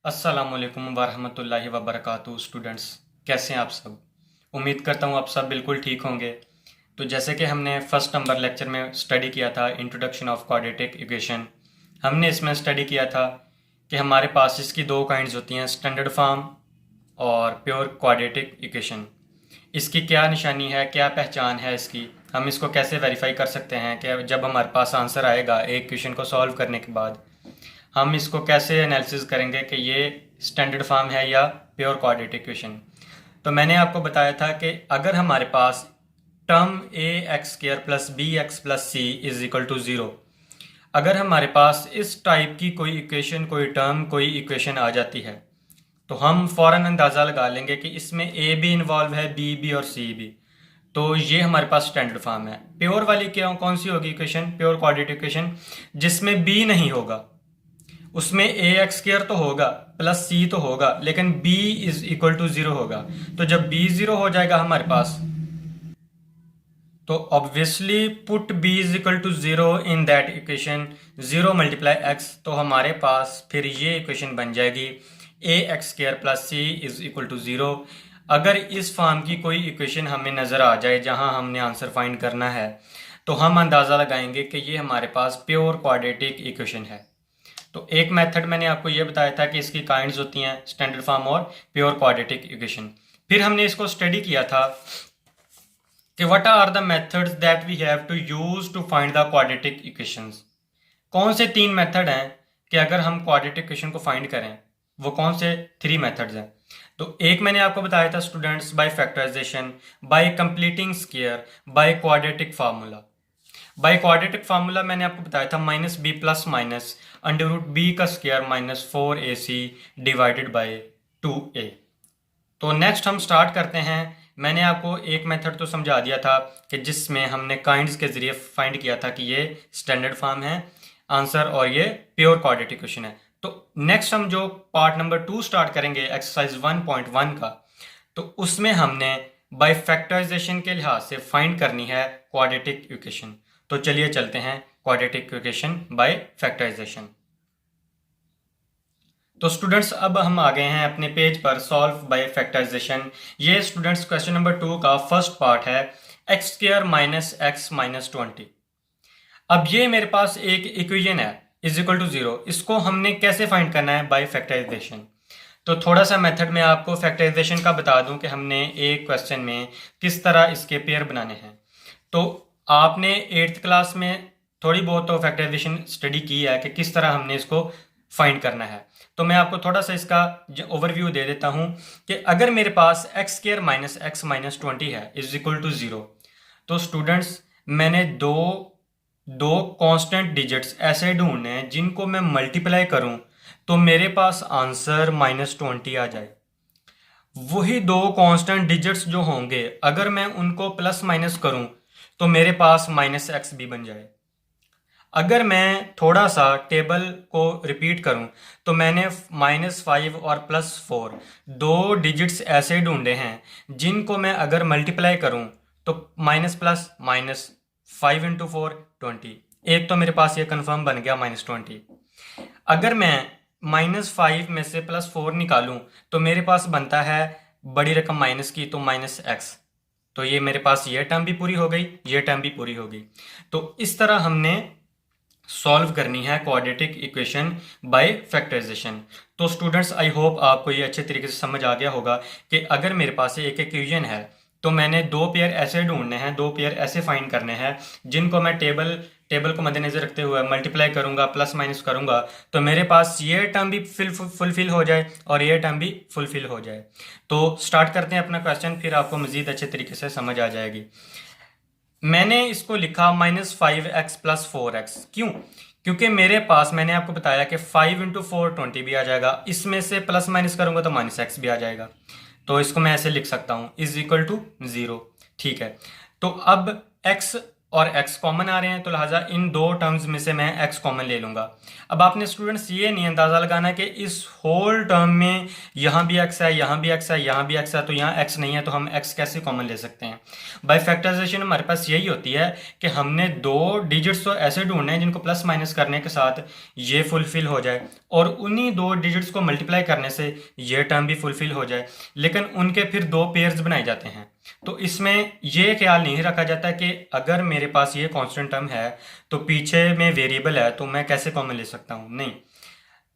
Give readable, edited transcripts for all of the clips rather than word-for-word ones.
अस्सलामुअलैकुम वरहमतुल्लाहि वबरकातुहू। स्टूडेंट्स, कैसे हैं आप सब? उम्मीद करता हूँ आप सब बिल्कुल ठीक होंगे। तो जैसे कि हमने फर्स्ट नंबर लेक्चर में स्टडी किया था इंट्रोडक्शन ऑफ क्वाड्रेटिक इक्वेशन, हमने इसमें स्टडी किया था कि हमारे पास इसकी दो काइंड्स होती हैं, स्टैंडर्ड फॉर्म और प्योर क्वाड्रेटिक इक्वेशन। इसकी क्या निशानी है, क्या पहचान है इसकी, हम इसको कैसे वेरीफाई कर सकते हैं कि जब हमारे पास आंसर आएगा एक क्वेश्चन को सॉल्व करने के बाद हम इसको कैसे एनालिसिस करेंगे कि ये स्टैंडर्ड फॉर्म है या प्योर क्वाड्रेटिक इक्वेशन। तो मैंने आपको बताया था कि अगर हमारे पास term a x square plus b x plus C is equal to zero, अगर हमारे पास इस टाइप की कोई इक्वेशन, कोई टर्म, कोई इक्वेशन आ जाती है तो हम फ़ौरन अंदाज़ा लगा लेंगे कि इसमें ए भी इन्वॉल्व है, बी भी और सी भी। तो ये हमारे पास स्टैंडर्ड फॉर्म है। प्योर वाली क्या कौन सी होगी इक्वेशन? प्योर क्वाड्रेटिक इक्वेशन जिसमें बी नहीं होगा, उसमें ए एक्स स्क्वायर तो होगा प्लस सी तो होगा, लेकिन b is equal to zero होगा। तो जब बी ज़ीरो हो जाएगा हमारे पास, तो obviously put B is equal to zero in that equation, zero multiply X, तो हमारे पास फिर ये इक्वेशन बन जाएगी A x square plus C is equal to zero. अगर इस फॉर्म की कोई इक्वेशन हमें नज़र आ जाए जहां हमने आंसर फाइंड करना है, तो हम अंदाज़ा लगाएंगे कि ये हमारे पास प्योर क्वाड्रेटिक इक्वेशन है। तो एक मेथड मैंने आपको ये बताया था कि इसकी काइंड्स होती हैं स्टैंडर्ड फॉर्म और प्योर क्वाड्रेटिक इक्वेशन। फिर हमने इसको स्टडी किया था कि what are the methods that we have to use to find the quadratic equations. कौन से तीन मेथड हैं कि अगर हम क्वाड्रेटिक इक्वेशन को फाइंड करें, वो कौन से थ्री मेथड्स हैं? तो एक मैंने आपको बताया था students, by factorization, by completing square, by quadratic formula. By quadratic formula मैंने आपको बताया था minus B plus minus under root B का square minus 4ac divided by 2a। तो नेक्स्ट हम स्टार्ट करते हैं। मैंने आपको एक मेथड तो समझा दिया था कि जिसमें हमने काइंड्स के जरिए फाइंड किया था कि ये स्टैंडर्ड फॉर्म है आंसर और ये प्योर क्वाड्रेटिक इक्वेशन है। तो नेक्स्ट हम जो पार्ट नंबर 2 स्टार्ट करेंगे एक्सरसाइज 1.1 का, तो उसमें हमने बाय फैक्टराइजेशन के लिहाज से फाइंड करनी है क्वाड्रेटिक इक्वेशन। तो चलिए चलते हैं क्वाड्रेटिक इक्वेशन बाय फैक्टराइजेशन। तो स्टूडेंट्स अब हम आ गए हैं अपने पेज पर, सॉल्व बाय फैक्टराइजेशन। ये स्टूडेंट्स क्वेश्चन नंबर 2 का फर्स्ट पार्ट है, x square minus X minus 20। अब ये मेरे पास एक इक्वेशन है इज इक्वल टू ज़ीरो, इसको हमने कैसे फाइंड करना है? By factorisation. तो थोड़ा सा मेथड में आपको फैक्टराइजेशन का बता दूं कि हमने एक क्वेश्चन में किस तरह इसके पेयर बनाने हैं। तो आपने 8th क्लास में थोड़ी बहुत तो फैक्टराइजेशन स्टडी की है कि किस तरह हमने इसको फाइंड करना है। तो मैं आपको थोड़ा सा इसका ओवरव्यू दे देता हूं कि अगर मेरे पास X square minus X minus 20 है इज इक्वल टू ज़ीरो, तो स्टूडेंट्स मैंने दो दो कांस्टेंट डिजिट्स ऐसे ढूंढने हैं जिनको मैं मल्टीप्लाई करूं तो मेरे पास आंसर -20 आ जाए। वही दो कांस्टेंट डिजिट्स जो होंगे अगर मैं उनको प्लस माइनस करूं तो मेरे पास -x भी बन जाए। अगर मैं थोड़ा सा टेबल को रिपीट करूं तो मैंने -5 और +4 दो डिजिट्स ऐसे ढूंढे हैं जिनको मैं अगर मल्टीप्लाई करूं तो माइनस प्लस माइनस 5 इंटू 4 20। एक तो मेरे पास ये कंफर्म बन गया -20। अगर मैं -5 में से +4 निकालूं तो मेरे पास बनता है बड़ी रकम माइनस की, तो -x। तो ये मेरे पास ये टर्म भी पूरी हो गई, ये टर्म भी पूरी हो गई। तो इस तरह हमने सॉल्व करनी है क्वाड्रेटिक इक्वेशन बाय फैक्टराइजेशन। तो स्टूडेंट्स आई होप आपको ये अच्छे तरीके से समझ आ गया होगा कि अगर मेरे पास एक इक्वेशन है तो मैंने दो पेयर ऐसे ढूंढने हैं, दो पेयर ऐसे फाइंड करने हैं जिनको मैं टेबल को मद्देनजर रखते हुए मल्टीप्लाई करूंगा, प्लस माइनस करूंगा, तो मेरे पास ये टर्म भी फुलफिल हो जाए और ये टर्म भी फुलफिल हो जाए। तो स्टार्ट करते हैं अपना क्वेश्चन, फिर आपको मजीद अच्छे तरीके से समझ आ जाएगी। मैंने इसको लिखा -5x + 4x। क्यों? क्योंकि मेरे पास मैंने आपको बताया कि 5 इंटू 4 20 भी आ जाएगा, इसमें से प्लस माइनस करूंगा तो -x भी आ जाएगा। तो इसको मैं ऐसे लिख सकता हूं इज इक्वल टू 0। ठीक है, तो अब x और x कॉमन आ रहे हैं, तो लिहाजा इन दो टर्म्स में से मैं x कॉमन ले लूँगा। अब आपने स्टूडेंट्स ये नहीं अंदाज़ा लगाना कि इस होल टर्म में यहाँ भी x है, यहाँ भी x है, यहाँ भी x है, तो यहाँ x नहीं है तो हम x कैसे कॉमन ले सकते हैं। बाय फैक्टराइजेशन हमारे पास यही होती है कि हमने दो डिजिट्स तो ऐसे ढूंढने हैं जिनको प्लस माइनस करने के साथ ये फुलफिल हो जाए और उन्हीं दो डिजिट्स को मल्टीप्लाई करने से ये टर्म भी फुलफिल हो जाए, लेकिन उनके फिर दो पेयर्स बनाए जाते हैं। तो इसमें ये ख्याल नहीं रखा जाता कि अगर मेरे पास ये कांस्टेंट टर्म है तो पीछे में वेरिएबल है तो मैं कैसे कॉमन ले सकता हूँ, नहीं।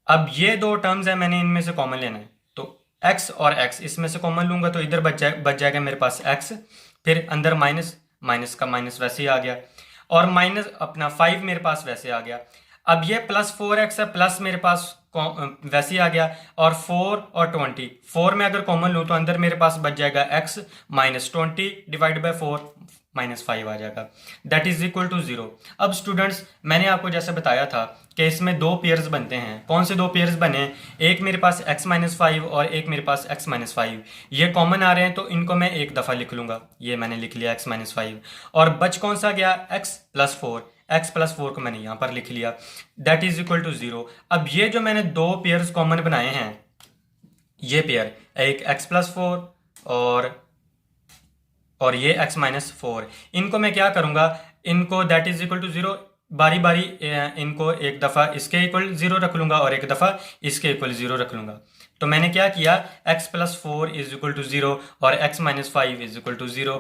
अब ये दो टर्म्स है, मैंने इनमें से कॉमन लेना है, तो x और x इसमें से कॉमन लूंगा तो इधर बच जाएगा मेरे पास x, फिर अंदर माइनस, माइनस का माइनस वैसे ही आ गया, और माइनस अपना 5 मेरे पास वैसे आ गया। अब ये प्लस 4x है, प्लस मेरे पास वैसे ही आ गया, और 4 और 20, 4 में अगर कॉमन लूँ तो अंदर मेरे पास बच जाएगा x minus 20 divide by 4 minus 5 आ जाएगा, दैट इज इक्वल टू 0। अब स्टूडेंट्स मैंने आपको जैसे बताया था कि इसमें दो पेयर्स बनते हैं। कौन से दो पेयर्स बने? एक मेरे पास x माइनस 5 और एक मेरे पास x माइनस 5, ये कॉमन आ रहे हैं तो इनको मैं एक दफ़ा लिख लूँगा, ये मैंने लिख लिया x माइनस 5, और बच कौन सा गया? x प्लस 4, x प्लस 4 को मैंने यहाँ पर लिख लिया, दैट इज इक्वल टू 0। अब ये जो मैंने दो पेयर्स कॉमन बनाए हैं, ये पेयर एक x प्लस 4 और ये x माइनस 4, इनको मैं क्या करूँगा, इनको दैट इज इक्वल टू 0 बारी बारी इनको एक दफ़ा इसके इक्वल 0 रख लूँगा और एक दफ़ा इसके इक्वल 0 रख लूँगा। तो मैंने क्या किया, x plus 4 is equal to 0 और x minus 5 is equal to 0,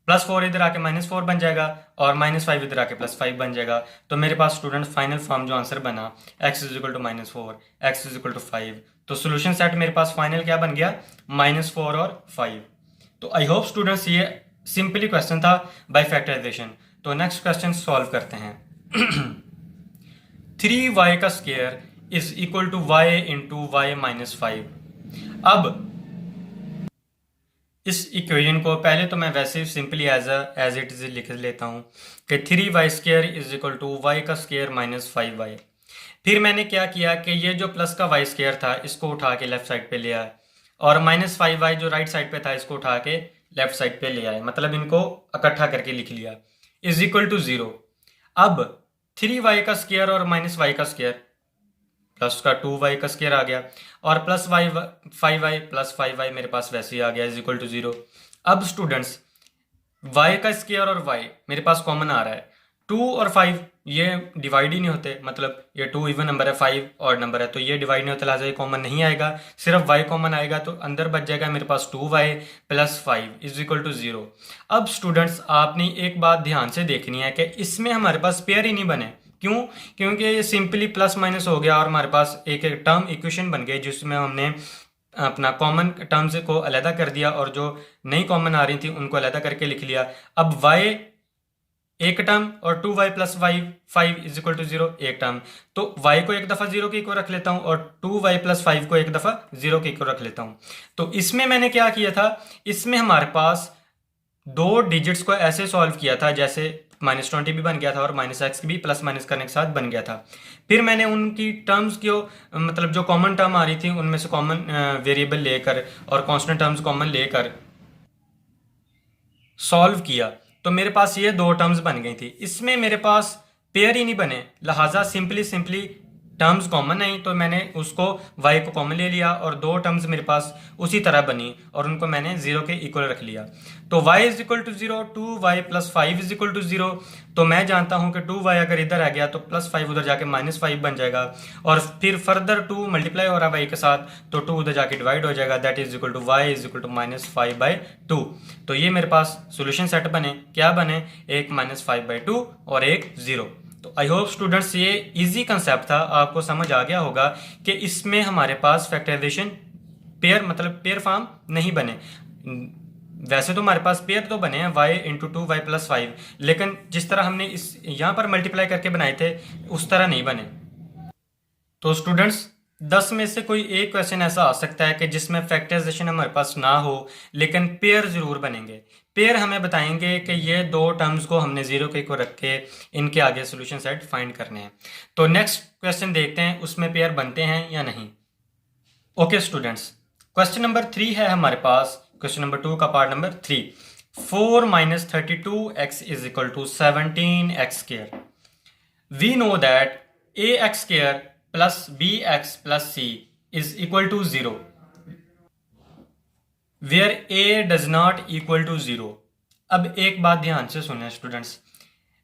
plus 4 इधर आके माइनस 4 बन जाएगा और माइनस 5 इधर आके प्लस 5 बन जाएगा। तो मेरे पास स्टूडेंट फाइनल फॉर्म जो आंसर बना x is equal to minus 4, x is equal to 5, तो सोल्यूशन सेट मेरे पास फाइनल क्या बन गया, माइनस 4 और 5। तो आई होप स्टूडेंट्स ये सिंपली क्वेश्चन था बाय फैक्टराइजेशन। तो नेक्स्ट क्वेश्चन सॉल्व करते हैं। 3y का square is equal to y into y minus 5। अब इस इक्वेशन को पहले तो मैं वैसे ही सिंपली एज इट इज लिख लेता हूँ कि 3y square is equal to y का स्क्वायर माइनस 5y। फिर मैंने क्या किया कि ये जो प्लस का y स्क्वायर था इसको उठा के लेफ्ट साइड पे ले आया, और माइनस 5y जो राइट साइड पे था इसको उठा के लेफ्ट साइड पे ले आए, मतलब इनको इकट्ठा करके लिख लिया, इज इक्वल टू 0। अब 3y का स्क्वायर और माइनस y का स्क्वायर प्लस का 2y का स्क्वायर आ गया, और प्लस 5y प्लस 5y मेरे पास वैसे ही आ गया, इज इक्वल टू 0। अब स्टूडेंट्स y का स्क्वायर और y मेरे पास कॉमन आ रहा है, 2 और 5 ये डिवाइड ही नहीं होते, मतलब ये 2 इवन नंबर है, 5 ऑड नंबर है, तो ये डिवाइड नहीं होता, लिहाजा ये कॉमन नहीं आएगा, सिर्फ y कॉमन आएगा, तो अंदर बच जाएगा मेरे पास 2y plus 5 is equal to 0। अब स्टूडेंट्स आपने एक बात ध्यान से देखनी है कि इसमें हमारे पास पेयर ही नहीं बने। क्यों? क्योंकि ये सिंपली प्लस माइनस हो गया और हमारे पास एक एक टर्म इक्वेशन बन गई जिसमें हमने अपना कॉमन टर्म्स को अलहदा कर दिया और जो नई कॉमन आ रही थी उनको अलहदा करके लिख लिया। अब y एक टर्म और 2y plus 5 is equal to 0 एक टर्म, तो y को एक दफ़ा 0 के इक्वल रख लेता हूँ और 2y प्लस 5 को एक दफ़ा 0 के इक्वल रख लेता हूँ। तो इसमें मैंने क्या किया था, इसमें हमारे पास दो डिजिट्स को ऐसे सॉल्व किया था जैसे माइनस 20 भी बन गया था और माइनस एक्स भी प्लस माइनस करने के साथ बन गया था। फिर मैंने उनकी टर्म्स को मतलब जो कॉमन टर्म आ रही थी उनमें से कॉमन वेरिएबल लेकर और कांस्टेंट टर्म्स कॉमन लेकर सॉल्व किया, तो मेरे पास ये दो टर्म्स बन गई थी। इसमें मेरे पास पेयर ही नहीं बने, लिहाजा सिंपली टर्म्स कॉमन आई तो मैंने उसको y को कॉमन ले लिया और दो टर्म्स मेरे पास उसी तरह बनी और उनको मैंने 0 के इक्वल रख लिया। तो y is equal to 0, 2y plus 5 is equal to 0। तो मैं जानता हूं कि 2y अगर इधर आ गया तो प्लस 5 उधर जाके माइनस 5 बन जाएगा, और फिर फर्दर 2 मल्टीप्लाई हो रहा है y के साथ तो 2 उधर जाके डिवाइड हो जाएगा, that is equal to y is equal to minus 5/2। तो ये मेरे पास सोल्यूशन सेट बने, क्या बने, एक माइनस 5/2 और एक 0। तो आई होप स्टूडेंट्स ये इजी कंसेप्ट था, आपको समझ आ गया होगा कि इसमें हमारे पास फैक्टराइजेशन पेयर मतलब पेयर फॉर्म नहीं बने। वैसे तो हमारे पास पेयर तो बने हैं y इंटू 2y प्लस 5, लेकिन जिस तरह हमने इस यहाँ पर मल्टीप्लाई करके बनाए थे उस तरह नहीं बने। तो स्टूडेंट्स 10 में से कोई एक क्वेश्चन ऐसा आ सकता है कि जिसमें फैक्टराइजेशन हमारे पास ना हो लेकिन पेयर जरूर बनेंगे। पेयर हमें बताएंगे कि ये दो टर्म्स को हमने 0 के को रख के इनके आगे सोल्यूशन सेट फाइंड करने हैं। तो नेक्स्ट क्वेश्चन देखते हैं उसमें पेयर बनते हैं या नहीं। ओके स्टूडेंट्स, क्वेश्चन नंबर 3 है हमारे पास, क्वेश्चन नंबर 2 का part number 3। 4 minus 32x is equal to 17x square. We know that ax square plus bx plus c is equal to 0, where a does not equal to 0. अब एक बात ध्यान से सुने स्टूडेंट्स,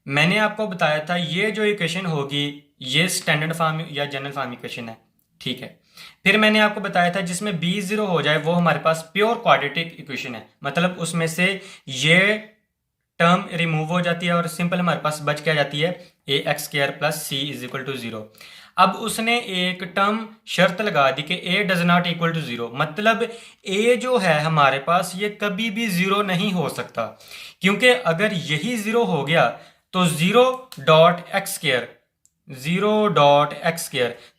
मैंने आपको बताया था ये जो इक्वेशन होगी ये स्टैंडर्ड फॉर्म या जनरल फॉर्म इक्वेशन है, ठीक है। फिर मैंने आपको बताया था जिसमें b 0 हो जाए वो हमारे पास प्योर क्वाड्रेटिक इक्वेशन है, मतलब उसमें से ये टर्म रिमूव हो जाती है और सिंपल हमारे पास बच क्या जाती है A x square plus C is equal to 0। अब उसने एक टर्म शर्त लगा दी कि a does not equal to 0, मतलब a जो है हमारे पास ये कभी भी 0 नहीं हो सकता, क्योंकि अगर यही 0 हो गया तो 0.x स्क्वायर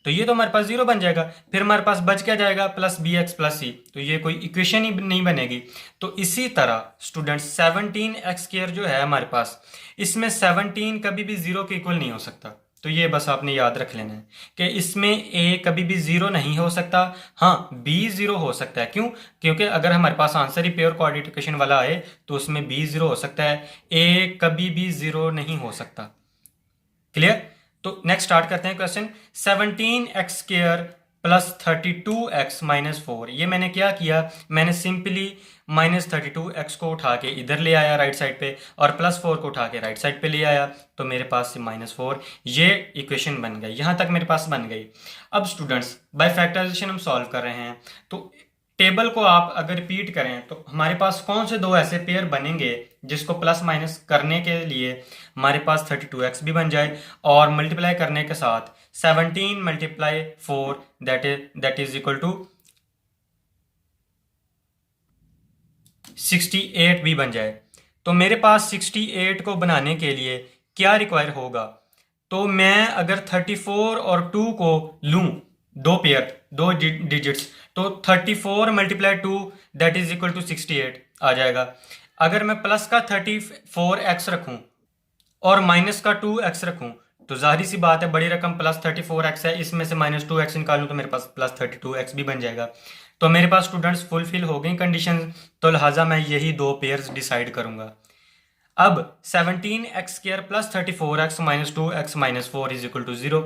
तो ये तो हमारे पास 0 बन जाएगा, फिर हमारे पास बच क्या जाएगा प्लस बी एक्स प्लस सी, तो ये कोई इक्वेशन ही नहीं बनेगी। तो इसी तरह स्टूडेंट्स 17x स्क्वायर जो है हमारे पास, इसमें 17 कभी भी 0 के इक्वल नहीं हो सकता, तो ये बस आपने याद रख लेना है कि इसमें a कभी भी 0 नहीं हो सकता, हाँ b 0 हो सकता है। क्यों? क्योंकि अगर हमारे पास आंसर ही प्योर क्वाड्रेटिक इक्वेशन वाला आए तो उसमें b 0 हो सकता है, a कभी भी 0 नहीं हो सकता। क्लियर? तो नेक्स्ट स्टार्ट करते हैं question. 17x square plus 32x minus 4, ये मैंने क्या किया, मैंने सिंपली माइनस 32x को उठा के इधर ले आया राइट साइड पे और प्लस 4 को उठा के राइट साइड पे ले आया, तो मेरे पास माइनस 4 ये इक्वेशन बन गई, यहाँ तक मेरे पास बन गई। अब स्टूडेंट्स बाय फैक्टराइजेशन हम सॉल्व कर रहे हैं, तो टेबल को आप अगर रिपीट करें तो हमारे पास कौन से दो ऐसे पेयर बनेंगे जिसको प्लस माइनस करने के लिए हमारे पास 32x भी बन जाए और मल्टीप्लाई करने के साथ 17 multiply 4 that is equal to 68 भी बन जाए। तो मेरे पास 68 को बनाने के लिए क्या रिक्वायर होगा, तो मैं अगर 34 और 2 को लूं, दो पेयर दो डिजिट्स, तो 34 multiply 2 that is equal to 68 आ जाएगा। अगर मैं प्लस का 34x रखूं और माइनस का 2x रखूं तो जाहिर सी बात है बड़ी रकम प्लस 34x है, इसमें से माइनस 2x निकालूं तो मेरे पास प्लस 32x भी बन जाएगा। तो मेरे पास स्टूडेंट्स फुलफिल हो गई कंडीशन, तो लिहाजा मैं यही दो पेयर्स डिसाइड करूंगा। अब 17x square plus 34x minus 2x minus 4 is equal to 0।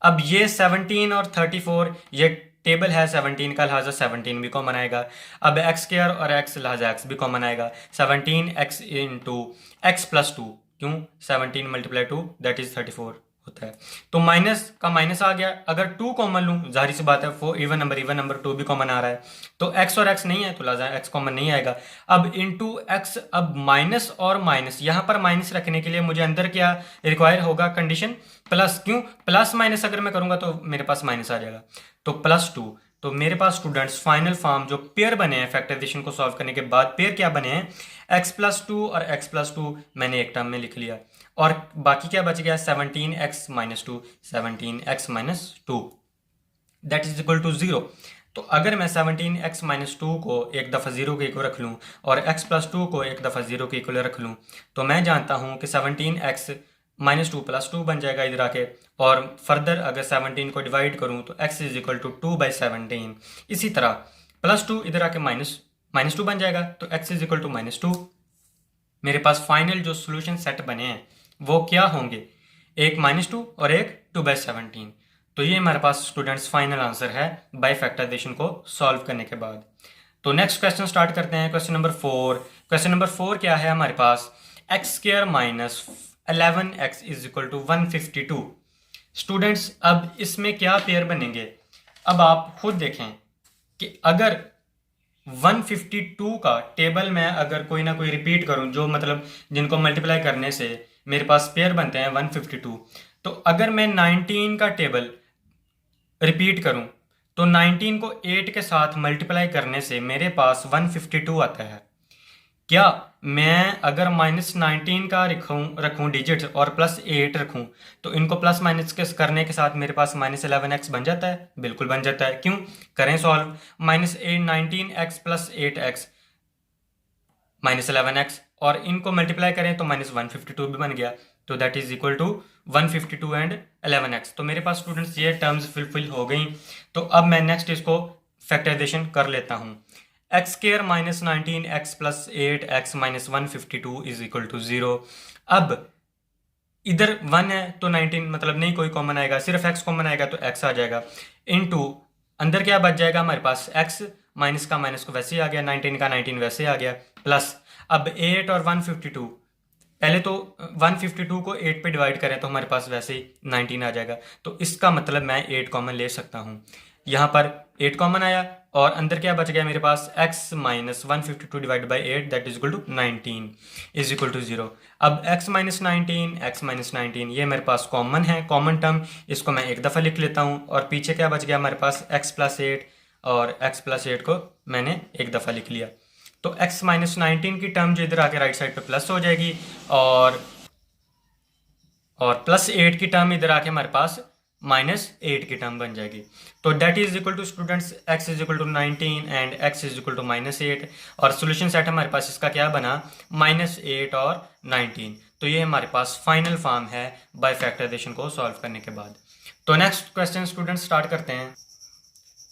अब ये 17 और 34 ये टेबल है 17 का, लिहाजा 17 भी कॉमन आएगा। अब x स्क्वायर और x लिहाजा x भी कॉमन आएगा, 17x इंटू एक्स प्लस 2, क्यों 17 मल्टीप्लाई 2 दैट इज 34 होता है। तो माइनस का माइनस आ गया, अगर 2 कॉमन लूँ जाहिर सी बात है 4 इवन नंबर 2 भी कॉमन आ रहा है, तो x और x नहीं है तो लिहाजा x कॉमन नहीं आएगा। अब इंटू x, अब माइनस और माइनस, यहाँ पर माइनस रखने के लिए मुझे अंदर क्या रिक्वायर होगा कंडीशन प्लस, क्यों प्लस माइनस अगर मैं करूँगा तो मेरे पास माइनस आ जाएगा, तो प्लस 2। तो मेरे पास स्टूडेंट्स फाइनल फॉर्म जो पेयर बने हैं फैक्टराइजेशन को सॉल्व करने के बाद, पेयर क्या बने हैं x प्लस 2 और x प्लस 2 मैंने एक टर्म में लिख लिया, और बाकी क्या बच गया 17x minus 2, 17x minus 2 that is equal to 0। तो अगर मैं 17x माइनस 2 को एक दफ़ा 0 के इक्वल रख लूँ और x प्लस 2 को एक दफ़ा 0 के इक्वल रख लूँ, तो मैं जानता हूँ कि 17x माइनस 2 प्लस 2 बन जाएगा इधर आके, और फर्दर अगर 17 को डिवाइड करूँ तो x इज इक्वल टू 2/17। इसी तरह प्लस 2 इधर आके माइनस 2 बन जाएगा, तो x is equal to minus 2। मेरे पास फाइनल जो सोल्यूशन सेट बने हैं वो क्या होंगे, एक -2 और एक 2/17। तो ये हमारे पास स्टूडेंट्स फाइनल आंसर है बाय फैक्टराइजेशन को सॉल्व करने के बाद। तो नेक्स्ट क्वेश्चन स्टार्ट करते हैं, क्वेश्चन नंबर 4। क्वेश्चन नंबर 4 क्या है हमारे पास, X square minus 11x is equal to 152। Students अब इसमें क्या पेयर बनेंगे, अब आप खुद देखें कि अगर 152 का टेबल में अगर कोई ना कोई रिपीट करूं, जो मतलब जिनको मल्टीप्लाई करने से मेरे पास पेयर बनते हैं 152, तो अगर मैं 19 का टेबल रिपीट करूं तो 19 को 8 के साथ मल्टीप्लाई करने से मेरे पास 152 आता है। क्या मैं अगर -19 का रखूं डिजिट और +8 रखूं तो इनको प्लस माइनस के करने के साथ मेरे पास -11x बन जाता है? बिल्कुल बन जाता है। क्यों? करें सॉल्व, -19x + 8x -11x, और इनको मल्टीप्लाई करें तो -152 भी बन गया, तो that is equal to 152 and 11x। तो मेरे पास स्टूडेंट्स ये टर्म्स फुलफिल हो गई। तो अब मैं नेक्स्ट इसको फैक्टराइजेशन कर लेता हूँ। X square minus 19 x plus 8 x minus 152 is equal to 0। अब इधर 1 है तो 19 मतलब नहीं कोई कॉमन आएगा, सिर्फ x कॉमन आएगा तो x आ जाएगा, इनटू अंदर क्या बच जाएगा हमारे पास x, माइनस का माइनस को वैसे ही आ गया, 19 का 19 वैसे ही आ गया, प्लस अब 8 और 152, पहले तो 152 को 8 पे डिवाइड करें तो हमारे पास वैसे ही 19 आ जाएगा, तो इसका मतलब मैं 8 कॉमन ले सकता हूँ। यहाँ पर 8 कॉमन आया और अंदर क्या बच गया मेरे पास, x minus 152 divide by 8 that is equal to 19 is equal to 0। अब x माइनस 19 ये मेरे पास कॉमन है, कॉमन टर्म, इसको मैं एक दफ़ा लिख लेता हूँ, और पीछे क्या बच गया हमारे पास x प्लस 8, और x प्लस 8 को मैंने एक दफ़ा लिख लिया, तो x माइनस 19 की टर्म जो इधर आके राइट साइड पे प्लस हो जाएगी, और प्लस 8 की टर्म इधर आके हमारे पास माइनस 8 की टर्म बन जाएगी। तो that is equal to students x is equal to 19 and x is equal to minus 8, और सोल्यूशन सेट हमारे पास इसका क्या बना, माइनस 8 और 19। तो ये हमारे पास फाइनल फॉर्म है बाय फैक्टराइजेशन को सॉल्व करने के बाद। तो नेक्स्ट क्वेश्चन स्टूडेंट्स स्टार्ट करते हैं।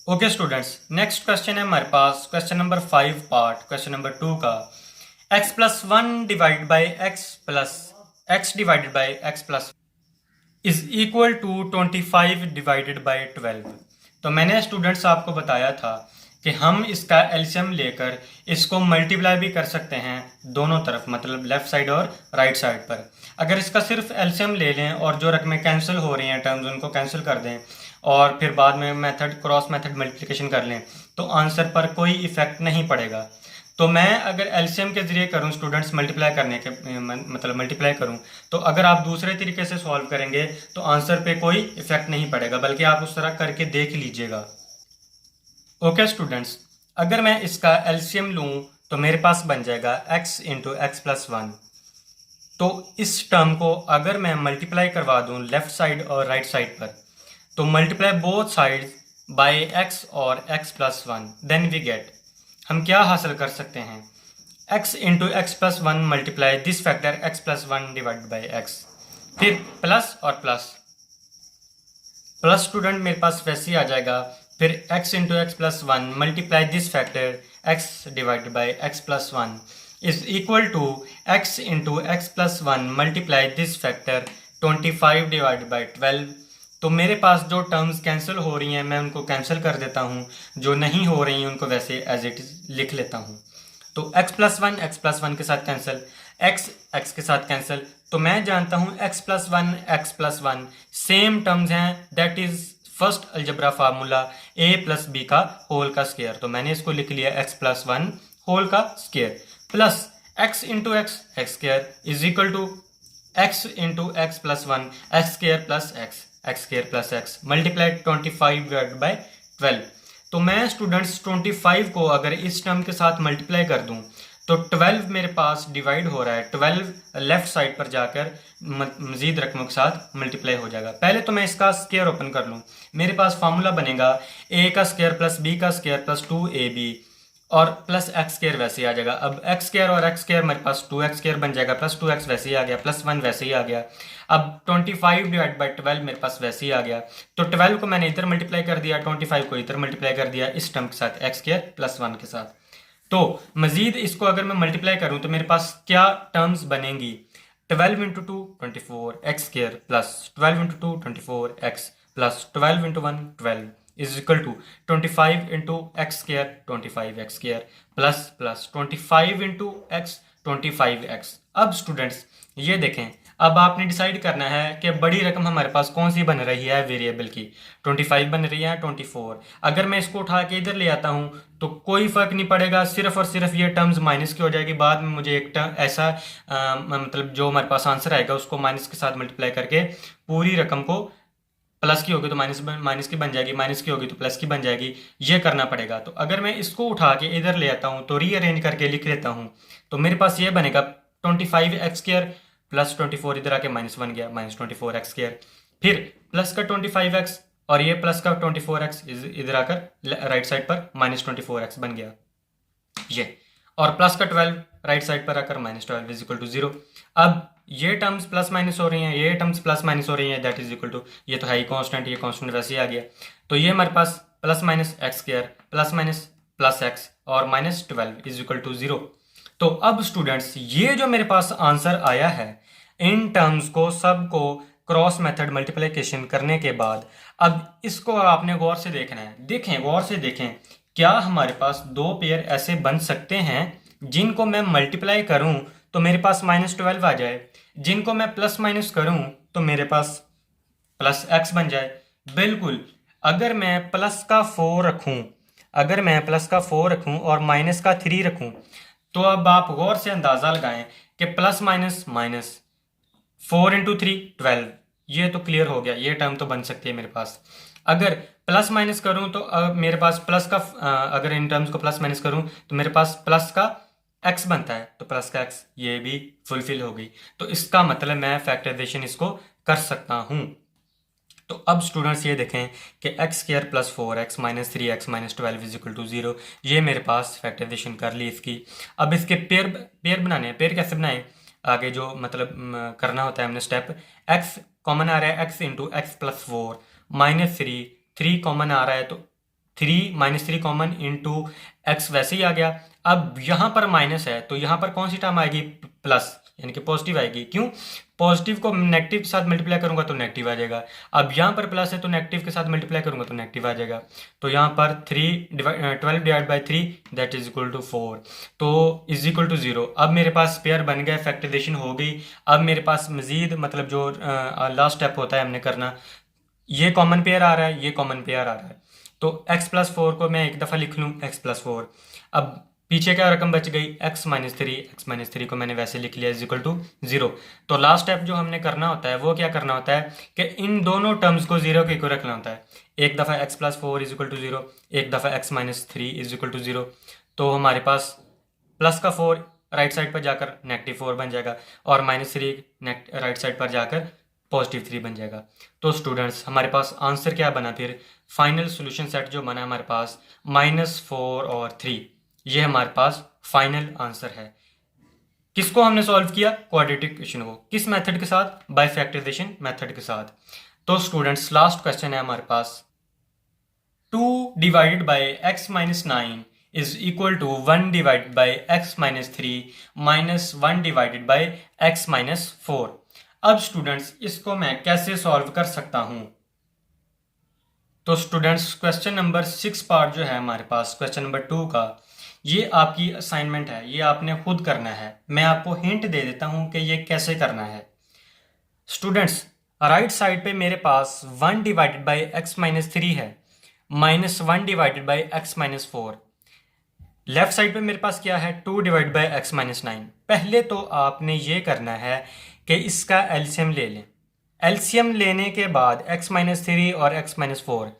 ओके स्टूडेंट्स, नेक्स्ट क्वेश्चन है हमारे पास question number 5 part question number 2 का, x plus 1 divide by x divided by x plus is equal to 25 divided by 12। तो मैंने स्टूडेंट्स आपको बताया था कि हम इसका एलसीएम लेकर इसको मल्टीप्लाई भी कर सकते हैं दोनों तरफ, मतलब लेफ्ट साइड और राइट साइड पर। अगर इसका सिर्फ एलसीएम ले लें और जो रकमें कैंसिल हो रही हैं टर्म्स उनको कैंसिल कर दें, और फिर बाद में मेथड क्रॉस मेथड मल्टीप्लिकेशन कर लें, तो आंसर पर कोई इफेक्ट नहीं पड़ेगा। तो मैं अगर एलसीएम के ज़रिए करूं स्टूडेंट्स, मल्टीप्लाई करने के मतलब मल्टीप्लाई करूं, तो अगर आप दूसरे तरीके से सॉल्व करेंगे तो आंसर पे कोई इफेक्ट नहीं पड़ेगा, बल्कि आप उस तरह करके देख लीजिएगा। ओके स्टूडेंट्स, अगर मैं इसका एलसीएम लूं तो मेरे पास बन जाएगा x इंटू एक्स प्लस 1। तो इस टर्म को अगर मैं मल्टीप्लाई करवा दूं लेफ्ट साइड और राइट साइड पर, तो multiply both side by x और x plus 1, then we get, हम क्या हासिल कर सकते हैं, x into x plus 1 multiply this factor x plus 1 divide by x, फिर प्लस और प्लस स्टूडेंट मेरे पास वैसे ही आ जाएगा, फिर x into x plus 1 multiply this factor x divide by x plus 1 is equal to x into x plus 1 multiply this factor 25 divide by 12। तो मेरे पास जो टर्म्स कैंसिल हो रही हैं मैं उनको कैंसिल कर देता हूँ, जो नहीं हो रही हैं उनको वैसे एज इट इज लिख लेता हूँ। तो x प्लस 1 के साथ कैंसिल, x के साथ कैंसिल, तो मैं जानता हूँ x प्लस 1 सेम टर्म्स हैं, that is first algebra formula a plus b का होल का स्क्वायर। तो मैंने इसको लिख लिया x प्लस 1 होल का square plus x into x square is equal to x into x plus 1 x square plus x multiply 25 divide by 12। तो मैं स्टूडेंट्स 25 को अगर इस टर्म के साथ मल्टीप्लाई कर दूं तो 12 मेरे पास डिवाइड हो रहा है, 12 लेफ्ट साइड पर जाकर मजीद रकमों के साथ मल्टीप्लाई हो जाएगा। पहले तो मैं इसका स्क्वायर ओपन कर लूं, मेरे पास फार्मूला बनेगा a का स्क्वायर प्लस b का स्क्वायर प्लस 2ab और प्लस एक्स स्क्वायर वैसे ही आ जाएगा। अब एक्स स्क्वायर और एक्स स्क्वायर मेरे पास 2x स्क्वायर बन जाएगा, प्लस 2x वैसे ही आ गया, प्लस 1 वैसे ही आ गया। अब 25 डिवाइड बाई 12 मेरे पास वैसे ही आ गया, तो 12 को मैंने इधर मल्टीप्लाई कर दिया, 25 को इधर मल्टीप्लाई कर दिया इस टर्म के साथ एक्स स्क्वायर प्लस 1 के साथ। तो मजीद इसको अगर मैं मल्टीप्लाई करूं तो मेरे पास क्या टर्म्स बनेंगी, 12 into 2 24 x square plus 12 into 2 24 x plus 12 into 1 12 is equal to 25 into x square 25 x square plus 25 into x 25 x. अब स्टूडेंट्स ये देखें, अब आपने डिसाइड करना है कि बड़ी रकम हमारे पास कौन सी बन रही है वेरिएबल की, 25 बन रही है 24। अगर मैं इसको उठा के इधर ले आता हूँ तो कोई फर्क नहीं पड़ेगा, सिर्फ और सिर्फ ये टर्म्स माइनस की हो जाएगी। बाद में मुझे एक टर्म ऐसा मतलब जो हमारे पास आंसर आएगा उसको माइनस के साथ मल्टीप्लाई करके पूरी रकम को, प्लस की होगी तो माइनस की बन जाएगी, माइनस की होगी तो प्लस की बन जाएगी, ये करना पड़ेगा। तो अगर मैं इसको उठा के इधर ले आता हूँ तो रीअरेंज करके लिख लेता हूँ, तो मेरे पास ये बनेगा 25 एक्स स्क्वायर प्लस 24 इधर आके -1 गया, -24 एक्स स्क्वायर, फिर प्लस का 25 एक्स और ये प्लस का 24 एक्स इधर आकर राइट साइड पर -24 एक्स बन गया ये, और प्लस का 12 राइट साइड पर आकर -12 इज इक्वल टू 0। अब ये टर्म्स प्लस माइनस हो रही हैं, ये टर्म्स प्लस माइनस हो रही हैं, दैट इज इक्वल टू, ये तो है ही कांस्टेंट, ये कांस्टेंट वैसे ही आ गया। तो ये हमारे पास plus minus X square plus minus plus X और माइनस 12 इज इक्वल टू 0। तो अब स्टूडेंट्स ये जो मेरे पास आंसर आया है, इन टर्म्स को सबको क्रॉस मेथड मल्टीप्लिकेशन करने के बाद अब इसको आपने गौर से देखना है। देखें, गौर से देखें, क्या हमारे पास दो पेयर ऐसे बन सकते हैं जिनको मैं मल्टीप्लाई करूं तो मेरे पास -12 आ जाए, जिनको मैं प्लस माइनस करूं तो मेरे पास प्लस एक्स बन जाए? बिल्कुल। अगर मैं प्लस का 4 रखूं, अगर मैं प्लस का 4 रखूं और माइनस का 3 रखूं, तो अब आप गौर से अंदाजा लगाएं कि प्लस माइनस माइनस 4 इंटू 3 12, ये तो क्लियर हो गया, ये टर्म तो बन सकती है मेरे पास। अगर प्लस माइनस करूं तो मेरे पास प्लस का अगर इन टर्म्स को प्लस माइनस करूं तो मेरे पास प्लस का एक्स बनता है, तो प्लस का एक्स ये भी फुलफिल हो गई। तो इसका मतलब मैं फैक्टराइजेशन इसको कर सकता हूं। तो अब स्टूडेंट्स ये देखें कि x square plus 4x minus 3x minus 12 is equal to 0, ये मेरे पास फैक्टराइजेशन कर ली इसकी। अब इसके पेयर बनाने हैं। पेयर कैसे बनाएं? आगे जो मतलब करना होता है हमने स्टेप, x कॉमन आ रहा है, x into x plus 4 minus 3 common आ रहा है, तो 3 कॉमन इंटू एक्स वैसे ही आ गया। अब यहाँ पर माइनस है तो यहाँ पर कौन सी टर्म आएगी? प्लस, यानी कि पॉजिटिव आएगी। क्यों? पॉजिटिव को नेगेटिव के साथ मल्टीप्लाई करूंगा तो नेगेटिव आ जाएगा। अब यहाँ पर प्लस है तो नेगेटिव के साथ मल्टीप्लाई करूंगा तो नेगेटिव आ जाएगा। तो यहाँ पर 12 divide by 3 that is equal to 4, तो इज इक्वल टू 0। अब मेरे पास पेयर बन गया, फैक्टराइजेशन हो गई। अब मेरे पास मजीद मतलब जो लास्ट स्टेप होता है हमने करना, ये कॉमन पेयर आ रहा है, ये कॉमन पेयर आ रहा है, तो x प्लस 4 को मैं एक दफ़ा लिख लूँ, x प्लस 4। अब पीछे क्या रकम बच गई? x माइनस थ्री को मैंने वैसे लिख लिया इज इक्वल टू 0। तो लास्ट स्टेप जो हमने करना होता है वो क्या करना होता है कि इन दोनों टर्म्स को 0 के इक्वल रखना होता है। एक दफ़ा x plus 4 is equal to 0, एक दफ़ा x minus 3 is equal to 0। तो हमारे पास प्लस का 4 राइट साइड पर जाकर -4 बन जाएगा और -3 राइट साइड पर जाकर +3 बन जाएगा। तो स्टूडेंट्स हमारे पास आंसर क्या बना? फिर फाइनल सॉल्यूशन सेट जो बना हमारे पास -4 और 3, ये हमारे पास फाइनल आंसर है। किसको हमने सॉल्व किया? क्वाड्रेटिक इक्वेशन को। किस मेथड के साथ? बाय फैक्टराइजेशन मेथड के साथ। तो स्टूडेंट्स लास्ट क्वेश्चन है हमारे पास, 2 divided by x minus 9 is equal to 1 divided by x minus 3 minus 1 divided by x minus 4। अब स्टूडेंट्स इसको मैं कैसे सॉल्व कर सकता हूं? तो स्टूडेंट्स क्वेश्चन नंबर 6 पार्ट जो है हमारे पास, क्वेश्चन नंबर 2 का, ये आपकी असाइनमेंट है, ये आपने खुद करना है। मैं आपको हिंट दे देता हूं कि ये कैसे करना है। स्टूडेंट्स राइट साइड पे मेरे पास 1 डिवाइडेड बाई एक्स माइनस 3 है, -1 divided by x minus 4। Left side पे मेरे पास क्या है? 2 डिवाइड बाई एक्स माइनस 9। पहले तो आपने ये करना है कि इसका एलसीएम ले लें। एलसीएम लेने के बाद x माइनस 3 और x minus 4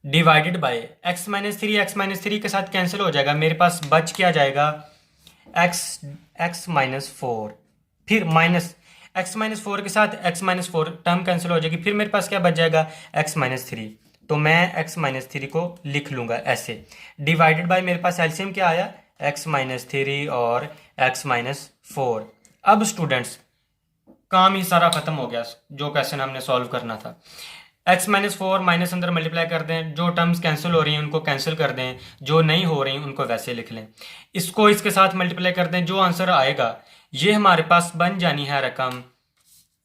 divided by x minus 3 के साथ कैंसिल हो जाएगा। मेरे पास बच क्या जाएगा? x माइनस 4, फिर माइनस x माइनस 4 के साथ x माइनस 4 टर्म कैंसिल हो जाएगी। फिर मेरे पास क्या बच जाएगा? x minus 3। तो मैं x माइनस 3 को लिख लूँगा ऐसे। डिवाइडेड बाय मेरे पास एलसीएम क्या आया? x माइनस 3 और x माइनस 4। अब स्टूडेंट्स काम ही सारा खत्म हो गया, जो क्वेश्चन हमने सॉल्व करना था। x माइनस 4 माइनस अंदर मल्टीप्लाई कर दें, जो टर्म्स कैंसिल हो रही हैं उनको कैंसिल कर दें, जो नहीं हो रही उनको वैसे लिख लें। इसको इसके साथ मल्टीप्लाई कर दें, जो आंसर आएगा ये हमारे पास बन जानी है रकम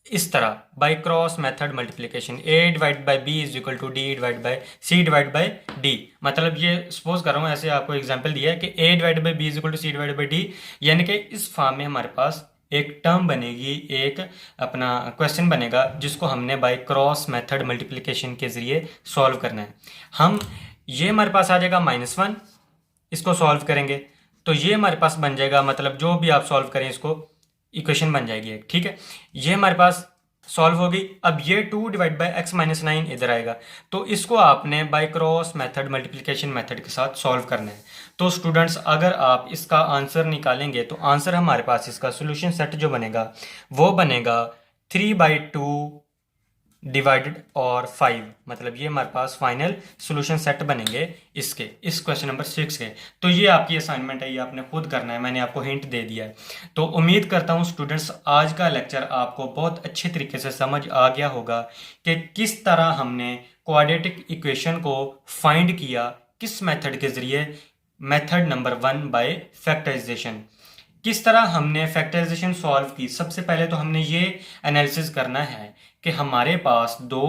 इस तरह, by cross method multiplication. a divide by b is equal to d divide by c divide by d. मतलब ये सपोज कर रहा हूँ, ऐसे आपको एग्जांपल दिया है कि a divide by b is equal to c divide by d, यानी कि इस फॉर्म में हमारे पास एक टर्म बनेगी, एक अपना क्वेश्चन बनेगा जिसको हमने बाय क्रॉस मेथड मल्टीप्लिकेशन के ज़रिए सॉल्व करना है। हम ये हमारे पास आ जाएगा -1, इसको सॉल्व करेंगे तो ये हमारे पास बन जाएगा, मतलब जो भी आप सॉल्व करें इसको इक्वेशन बन जाएगी एक, ठीक है। ये हमारे पास सॉल्व हो गई। अब ये 2 डिवाइड बाई एक्स माइनस 9 इधर आएगा, तो इसको आपने by cross method multiplication method के साथ सॉल्व करना है। तो स्टूडेंट्स अगर आप इसका आंसर निकालेंगे तो आंसर हमारे पास इसका सोल्यूशन सेट जो बनेगा वो बनेगा 3/2 डिवाइडेड और 5, मतलब ये हमारे पास फाइनल सोल्यूशन सेट बनेंगे इसके, इस क्वेश्चन नंबर 6 के। तो ये आपकी असाइनमेंट है, ये आपने खुद करना है, मैंने आपको हिंट दे दिया है। तो उम्मीद करता हूँ स्टूडेंट्स आज का लेक्चर आपको बहुत अच्छे तरीके से समझ आ गया होगा कि किस तरह हमने क्वाड्रेटिक इक्वेशन को फाइंड किया, किस मेथड के ज़रिए, मेथड नंबर 1 बाय फैक्टराइजेशन। किस तरह हमने फैक्टराइजेशन सॉल्व की? सबसे पहले तो हमने ये एनालिसिस करना है कि हमारे पास दो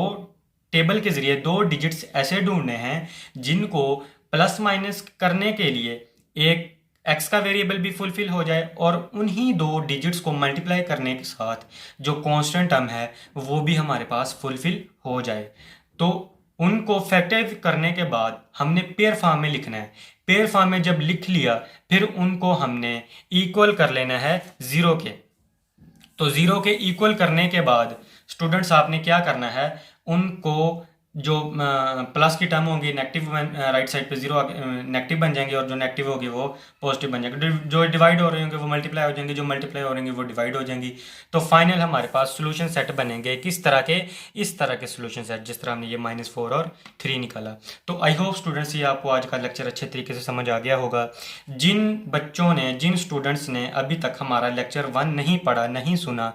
टेबल के ज़रिए दो डिजिट्स ऐसे ढूंढने हैं जिनको प्लस माइनस करने के लिए एक एक्स का वेरिएबल भी फुलफिल हो जाए और उन्हीं दो डिजिट्स को मल्टीप्लाई करने के साथ जो कांस्टेंट टर्म है वो भी हमारे पास फुलफिल हो जाए। तो उनको फैक्टर करने के बाद हमने पेयर फॉर्म में लिखना है। पेयर फॉर्म में जब लिख लिया फिर उनको हमने इक्वल कर लेना है ज़ीरो के। तो ज़ीरो के इक्वल करने के बाद स्टूडेंट्स आपने क्या करना है, उनको जो प्लस की टर्म होगी नेगेटिव राइट साइड पे जीरो नेगेटिव बन जाएंगे और जो नेगेटिव होगी वो पॉजिटिव बन जाएंगे। जो डिवाइड हो रहे होंगे वो मल्टीप्लाई हो जाएंगे, जो मल्टीप्लाई हो रहे वो डिवाइड हो जाएंगी। तो फाइनल हमारे पास सोल्यूशन सेट बनेंगे किस तरह के, इस तरह के सोल्यूशन सेट जिस तरह हमने ये -4 और 3 निकाला। तो आई होप स्टूडेंट्स ये आपको आज का लेक्चर अच्छे तरीके से समझ आ गया होगा। जिन बच्चों ने, जिन स्टूडेंट्स ने अभी तक हमारा लेक्चर 1 नहीं पढ़ा, नहीं सुना,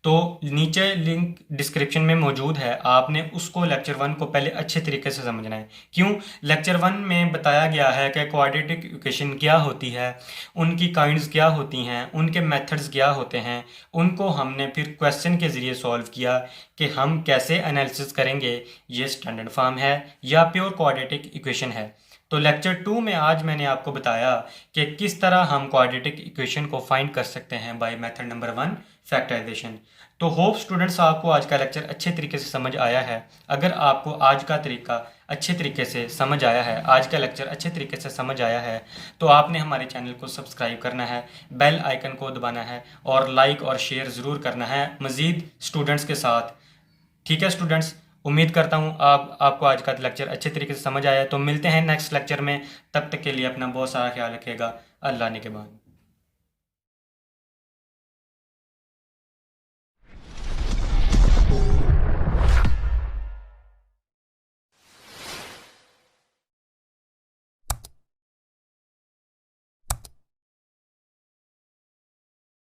तो नीचे लिंक डिस्क्रिप्शन में मौजूद है, आपने उसको लेक्चर 1 को पहले अच्छे तरीके से समझना है। क्यों? लेक्चर 1 में बताया गया है कि क्वाड्रेटिक इक्वेशन क्या होती है, उनकी काइंड्स क्या होती हैं, उनके मेथड्स क्या होते हैं। उनको हमने फिर क्वेश्चन के ज़रिए सॉल्व किया कि हम कैसे एनालिसिस करेंगे, ये स्टैंडर्ड फॉर्म है या प्योर क्वाड्रेटिक इक्वेशन है। तो लेक्चर 2 में आज मैंने आपको बताया कि किस तरह हम क्वाड्रेटिक इक्वेशन को फाइंड कर सकते हैं बाय मेथड नंबर 1 फैक्टराइजेशन। तो होप स्टूडेंट्स आपको आज का लेक्चर अच्छे तरीके से समझ आया है। अगर आपको आज का तरीका अच्छे तरीके से समझ आया है, आज का लेक्चर अच्छे तरीके से समझ आया है, तो आपने हमारे चैनल को सब्सक्राइब करना है, बेल आइकन को दबाना है और लाइक और शेयर ज़रूर करना है मज़ीद स्टूडेंट्स के साथ। ठीक है स्टूडेंट्स, उम्मीद करता हूँ आपको आज का लेक्चर अच्छे तरीके से समझ आया है। तो मिलते हैं नेक्स्ट लेक्चर में, तब तक के लिए अपना बहुत सारा ख्याल रखिएगा। अल्लाह ने के बाद।